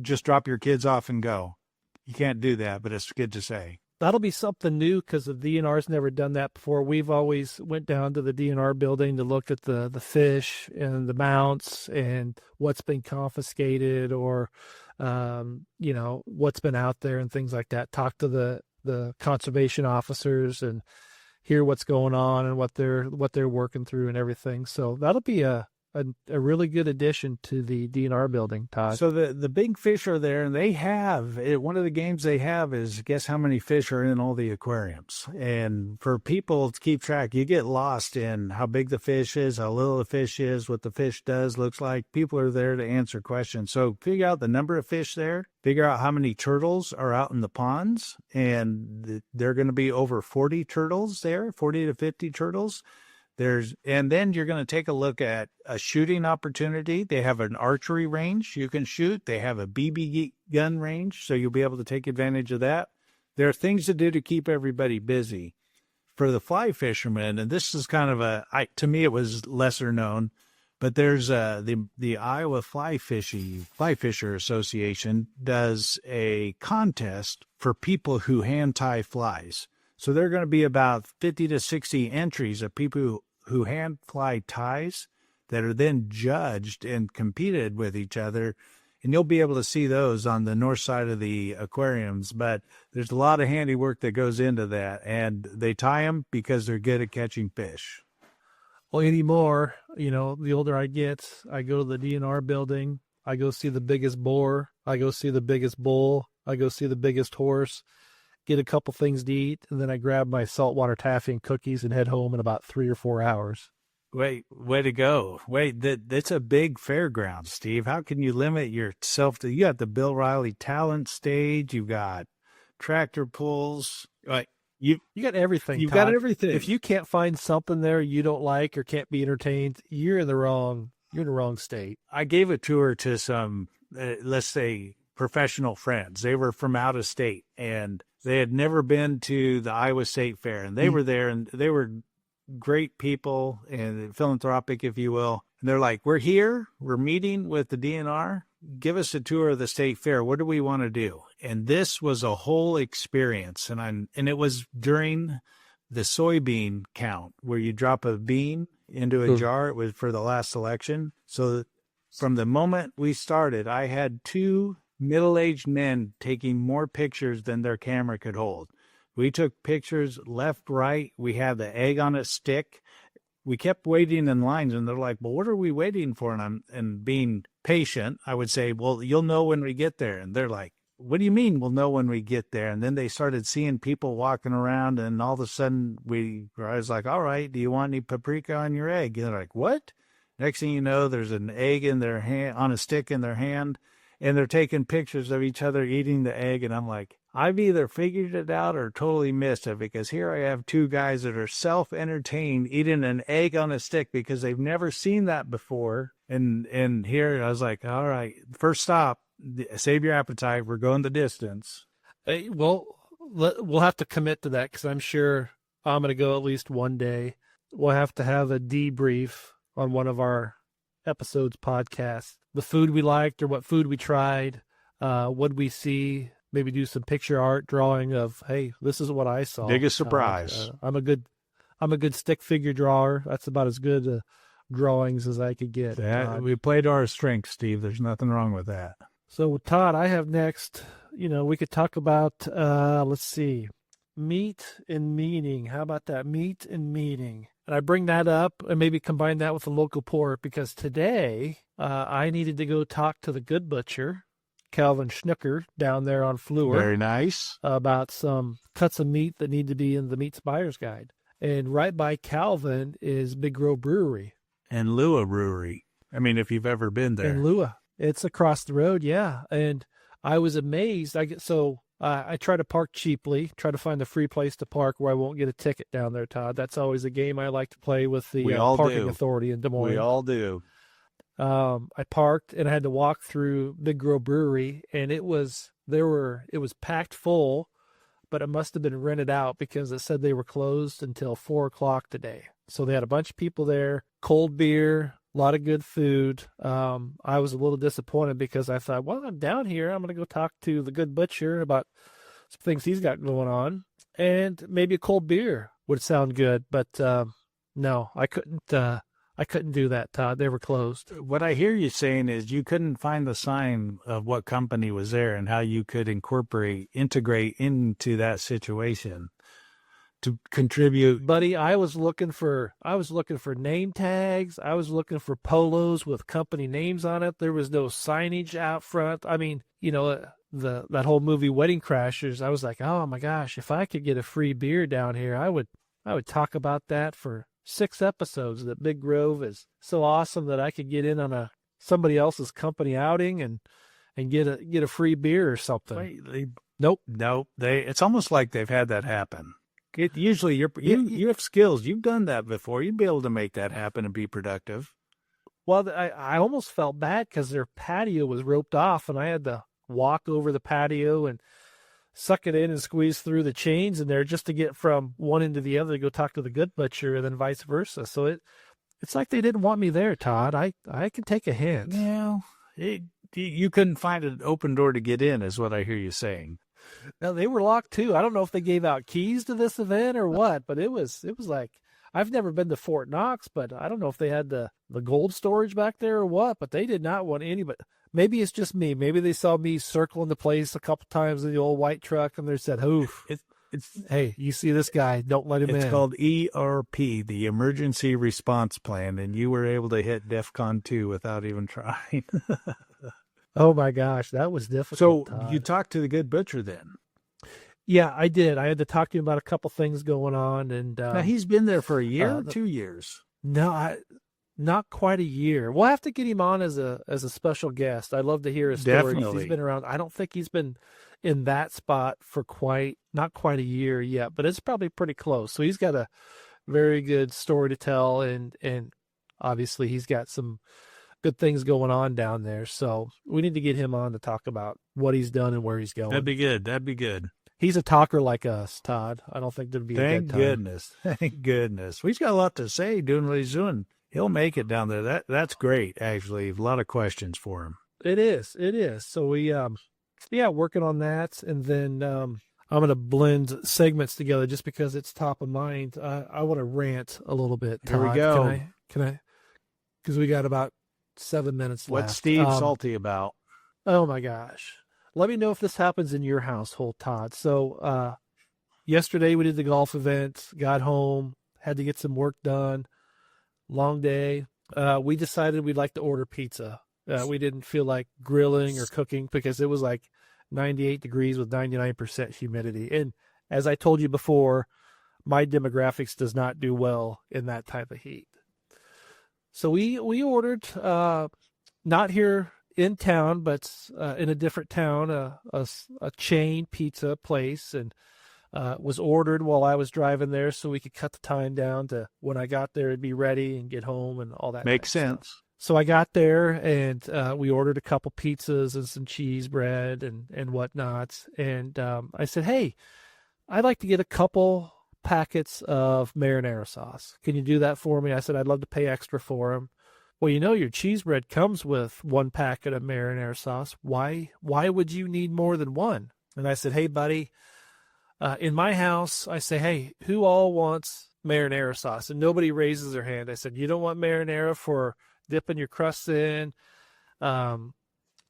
Just drop your kids off and go. You can't do that, but it's good to say. That'll be something new because the DNR's never done that before. We've always went down to the DNR building to look at the fish and the mounts and what's been confiscated or, what's been out there and things like that. Talk to the conservation officers and hear what's going on and what they're working through and everything. So that'll be a really good addition to the DNR building, Todd. So the big fish are there, and they have one of the games they have is guess how many fish are in all the aquariums. And for people to keep track, you get lost in how big the fish is, how little the fish is, what the fish does, looks like. People are there to answer questions. So figure out the number of fish there, figure out how many turtles are out in the ponds, and there are going to be over 40 turtles there, 40 to 50 turtles. And then you're going to take a look at a shooting opportunity. They have an archery range you can shoot. They have a BB gun range, so you'll be able to take advantage of that. There are things to do to keep everybody busy. For the fly fishermen, and this is kind of to me it was lesser known, but there's the Iowa Fly Fisher Association does a contest for people who hand tie flies. So there are going to be about 50 to 60 entries of people who hand fly ties that are then judged and competed with each other. And you'll be able to see those on the north side of the aquariums. But there's a lot of handiwork that goes into that. And they tie them because they're good at catching fish. Well, anymore, the older I get, I go to the DNR building. I go see the biggest boar. I go see the biggest bull. I go see the biggest horse. Get a couple things to eat, and then I grab my saltwater taffy and cookies and head home in about 3 or 4 hours. Wait, way to go. That's a big fairground, Steve. How can you limit yourself to, you got the Bill Riley talent stage, you've got tractor pulls, right? You got everything. You've Todd. got everything. If you can't find something there you don't like or can't be entertained, you're in the wrong state. I gave a tour to some, let's say, professional friends. They were from out of state, and they had never been to the Iowa State Fair, and they were there, and they were great people and philanthropic, if you will. And they're like, we're here, we're meeting with the DNR. Give us a tour of the state fair. What do we want to do? And this was a whole experience. And it was during the soybean count where you drop a bean into a jar. It was for the last election. So from the moment we started, I had 2 middle-aged men taking more pictures than their camera could hold. We took pictures left, right. We had the egg on a stick. We kept waiting in lines, and they're like, well, what are we waiting for? And being patient, I would say, well, you'll know when we get there. And they're like, what do you mean we'll know when we get there? And then they started seeing people walking around, and all of a sudden I was like, all right, do you want any paprika on your egg? And they're like, what? Next thing you know, there's an egg in their hand, on a stick in their hand, and they're taking pictures of each other eating the egg. And I'm like, I've either figured it out or totally missed it, because here I have 2 guys that are self-entertained eating an egg on a stick because they've never seen that before. And here I was like, all right, first stop, save your appetite. We're going the distance. Hey, well, we'll have to commit to that, because I'm sure I'm going to go at least one day. we'll have to have a debrief on one of our episodes podcast. The food we liked or what food we tried, what we see, maybe do some picture art drawing of, hey, this is what I saw. Biggest surprise. I'm a good stick figure drawer. That's about as good drawings as I could get. We played to our strengths, Steve. There's nothing wrong with that. So, Todd, I have next, we could talk about, let's see, meat and meaning. How about that? Meat and meaning. And I bring that up and maybe combine that with the local pork because today I needed to go talk to the good butcher, Calvin Schnooker, down there on Fleur. Very nice. About some cuts of meat that need to be in the Meats Buyer's Guide. And right by Calvin is Big Grove Brewery. And Lua Brewery. I mean, if you've ever been there. And Lua. It's across the road, yeah. And I was amazed. I try to park cheaply, try to find a free place to park where I won't get a ticket down there, Todd. That's always a game I like to play with the parking authority in Des Moines. We all do. I parked and I had to walk through Big Grove Brewery, and it was packed full, but it must have been rented out because it said they were closed until 4:00 today. So they had a bunch of people there, cold beer, a lot of good food. I was a little disappointed because I thought, well, I'm down here. I'm going to go talk to the good butcher about some things he's got going on, and maybe a cold beer would sound good. But no, I couldn't. I couldn't do that, Todd. They were closed. What I hear you saying is you couldn't find the sign of what company was there and how you could integrate into that situation to contribute. Buddy, I was looking for name tags. I was looking for polos with company names on it. There was no signage out front. I mean, that whole movie Wedding Crashers, I was like, oh my gosh, if I could get a free beer down here, I would talk about that for 6 episodes. That Big Grove is so awesome that I could get in on somebody else's company outing and get a free beer or something. Wait, Nope. It's almost like they've had that happen. Usually you have skills. You've done that before. You'd be able to make that happen and be productive. Well, I almost felt bad because their patio was roped off, and I had to walk over the patio and suck it in and squeeze through the chains in there just to get from one end to the other to go talk to the good butcher, and then vice versa. So it's like they didn't want me there, Todd. I can take a hint. Yeah, you couldn't find an open door to get in, is what I hear you saying. Now, they were locked too. I don't know if they gave out keys to this event or what, but it was like, I've never been to Fort Knox, but I don't know if they had the gold storage back there or what, but they did not want anybody. Maybe it's just me. Maybe they saw me circling the place a couple times in the old white truck and they said, oof, hey, you see this guy, don't let him in. It's called ERP, the Emergency Response Plan, and you were able to hit DEFCON 2 without even trying. Oh my gosh, that was difficult. So Todd. You talked to the good butcher then? Yeah, I did. I had to talk to him about a couple things going on, and now he's been there for a year, 2 years. No, not quite a year. We'll have to get him on as a special guest. I'd love to hear his story. Definitely. He's been around. I don't think he's been in that spot for not quite a year yet, but it's probably pretty close. So he's got a very good story to tell, and obviously he's got some good things going on down there. So we need to get him on to talk about what he's done and where he's going. That'd be good. He's a talker like us, Todd. I don't think there'd be a good time. Thank goodness. He's got a lot to say doing what he's doing. He'll make it down there. That's great, actually. A lot of questions for him. It is. So we, working on that. And then I'm going to blend segments together just because it's top of mind. I want to rant a little bit, Todd. Here we go. Can I? Because we got about 7 minutes left. What's Steve salty about? Oh, my gosh. Let me know if this happens in your household, Todd. So yesterday we did the golf event, got home, had to get some work done. Long day. We decided we'd like to order pizza. We didn't feel like grilling or cooking because it was like 98 degrees with 99% humidity. And as I told you before, my demographics does not do well in that type of heat. So we ordered, not here in town, but in a different town, a chain pizza place, and was ordered while I was driving there so we could cut the time down to when I got there and be ready and get home and all that. Makes sense. Stuff. So I got there and we ordered a couple pizzas and some cheese bread and whatnot. And I said, hey, I'd like to get a couple packets of marinara sauce. Can you do that for me? I said, I'd love to pay extra for them. Well, your cheese bread comes with 1 packet of marinara sauce. Why would you need more than one? And I said, hey, buddy, in my house, I say, hey, who all wants marinara sauce? And nobody raises their hand. I said, you don't want marinara for dipping your crusts in,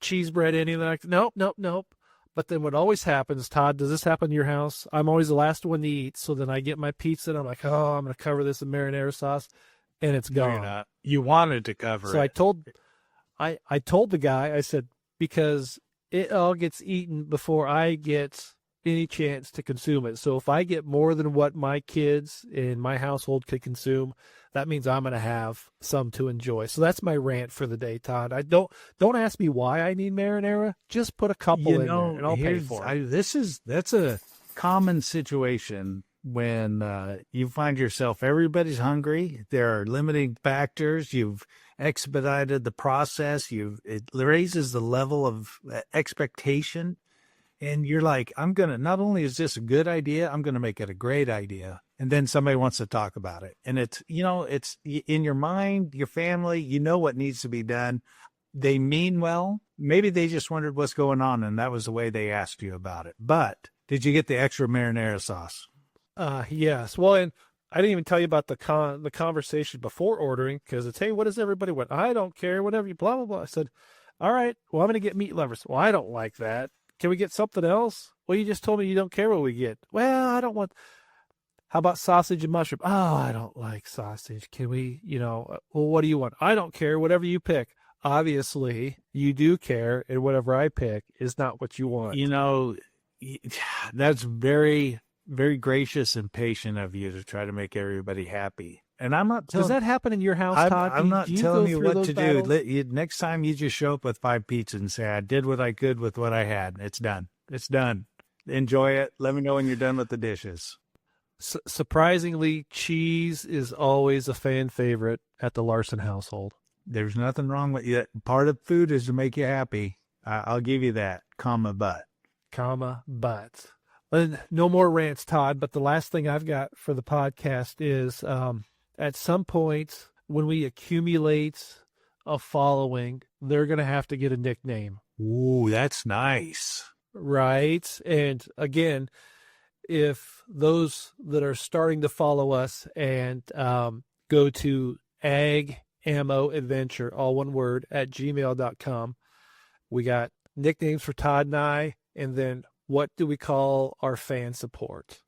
cheese bread, anything like that? Nope. But then what always happens, Todd, does this happen to your house? I'm always the last one to eat. So then I get my pizza and I'm like, oh, I'm going to cover this in marinara sauce. And it's gone. No, you're not. You wanted to cover it. So I told the guy, I said, because it all gets eaten before I get any chance to consume it. So if I get more than what my kids in my household could consume, that means I'm going to have some to enjoy. So that's my rant for the day, Todd. Don't ask me why I need marinara. Just put a couple in there and I'll pay for it. That's a common situation when you find yourself, everybody's hungry. There are limiting factors. You've expedited the process. It raises the level of expectation. And you're like, not only is this a good idea, I'm going to make it a great idea. And then somebody wants to talk about it. And it's in your mind, your family, what needs to be done. They mean well. Maybe they just wondered what's going on, and that was the way they asked you about it. But did you get the extra marinara sauce? Yes. Well, and I didn't even tell you about the conversation before ordering, because it's, hey, what does everybody want? I don't care, whatever you, blah, blah, blah. I said, all right, well, I'm going to get meat lovers. Well, I don't like that. Can we get something else? Well, you just told me you don't care what we get. Well, I don't want. How about sausage and mushroom? Oh, I don't like sausage. Can we, well, what do you want? I don't care. Whatever you pick. Obviously, you do care, and whatever I pick is not what you want. That's very, very gracious and patient of you to try to make everybody happy. And I'm not telling. Does that happen in your house, Todd? I'm not telling you what to do. Next time you just show up with 5 pizzas and say, I did what I could with what I had. It's done. It's done. Enjoy it. Let me know when you're done with the dishes. Surprisingly, cheese is always a fan favorite at the Larsen household. There's nothing wrong with you. Part of food is to make you happy. I'll give you that, but. No more rants, Todd, but the last thing I've got for the podcast is at some point when we accumulate a following, they're going to have to get a nickname. Ooh, that's nice. Right. And again, if those that are starting to follow us and go to Ag Ammo Adventure, all one word, at gmail.com, we got nicknames for Todd and I, and then what do we call our fan support?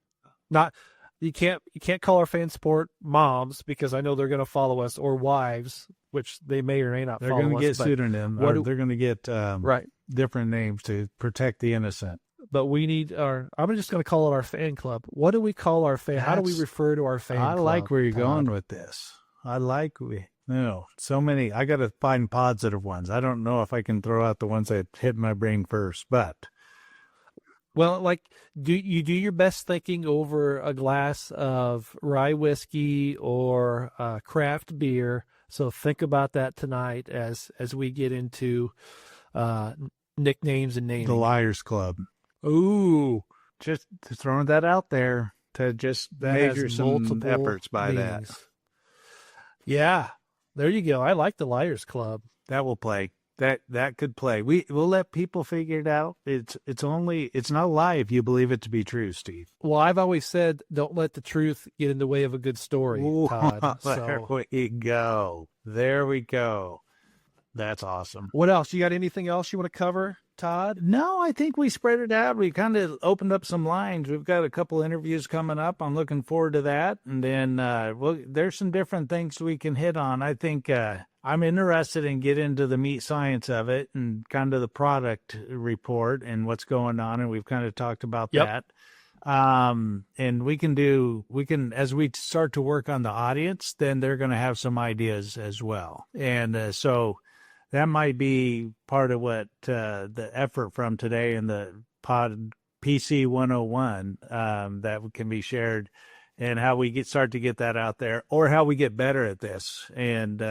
You can't call our fan support moms, because I know they're going to follow us, or wives, which they may or may not follow us. They're going to get pseudonym, or they're going to get different names to protect the innocent. But we need I'm just going to call it our fan club. What do we call our fan? How do we refer to our fan club? I like where you're going with this. So many. I got to find positive ones. I don't know if I can throw out the ones that hit my brain first, but. Well, do you do your best thinking over a glass of rye whiskey or craft beer? So think about that tonight as we get into nicknames and naming. The Liars Club. Ooh, just throwing that out there to just measure some efforts by meanings. That. Yeah, there you go. I like the Liars Club. That will play. That could play. We'll let people figure it out. It's not a lie if you believe it to be true, Steve. Well, I've always said, don't let the truth get in the way of a good story, Todd. There we go. That's awesome. What else? You got anything else you want to cover, Todd? No, I think we spread it out. We kind of opened up some lines. We've got a couple interviews coming up. I'm looking forward to that. And then there's some different things we can hit on. I think I'm interested in getting into the meat science of it and kind of the product report and what's going on. And we've kind of talked about that. And we can, as we start to work on the audience, then they're going to have some ideas as well. And so that might be part of what the effort from today in the pod PC 101 that can be shared, and how we start to get that out there, or how we get better at this and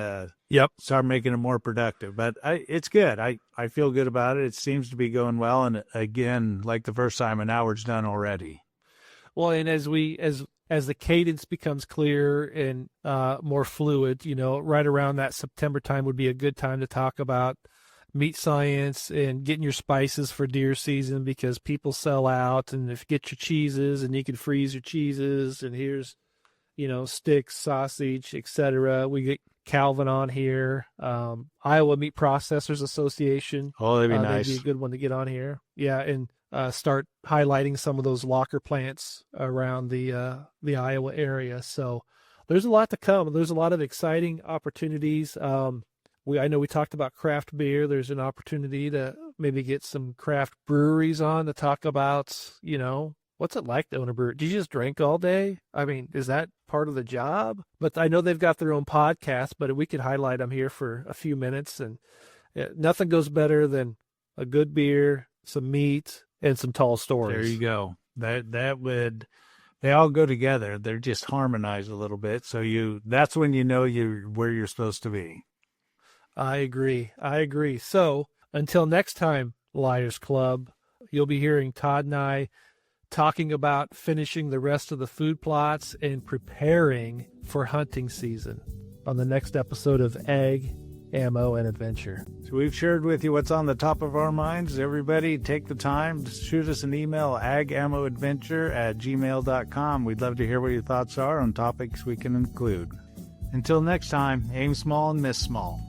start making it more productive. But it's good. I feel good about it. It seems to be going well. And again, like the first time, an hour's done already. Well, and as as the cadence becomes clearer and more fluid, right around that September time would be a good time to talk about meat science and getting your spices for deer season, because people sell out. And if you get your cheeses, and you can freeze your cheeses, and here's, sticks, sausage, etc. We get Calvin on here, Iowa Meat Processors Association. Oh, that'd be nice. That'd be a good one to get on here. Yeah, and start highlighting some of those locker plants around the Iowa area. So there's a lot to come. There's a lot of exciting opportunities. I know we talked about craft beer. There's an opportunity to maybe get some craft breweries on to talk about, what's it like to own a brewery? Do you just drink all day? I mean, is that part of the job? But I know they've got their own podcast, but we could highlight them here for a few minutes. And nothing goes better than a good beer, some meat, and some tall stories. There you go. They all go together. They're just harmonized a little bit. So that's when you know you're where you're supposed to be. I agree. So until next time, Liars Club, you'll be hearing Todd and I talking about finishing the rest of the food plots and preparing for hunting season on the next episode of Ag, Ammo, and Adventure. So we've shared with you what's on the top of our minds. Everybody take the time to shoot us an email, agammoadventure@gmail.com. We'd love to hear what your thoughts are on topics we can include. Until next time, aim small and miss small.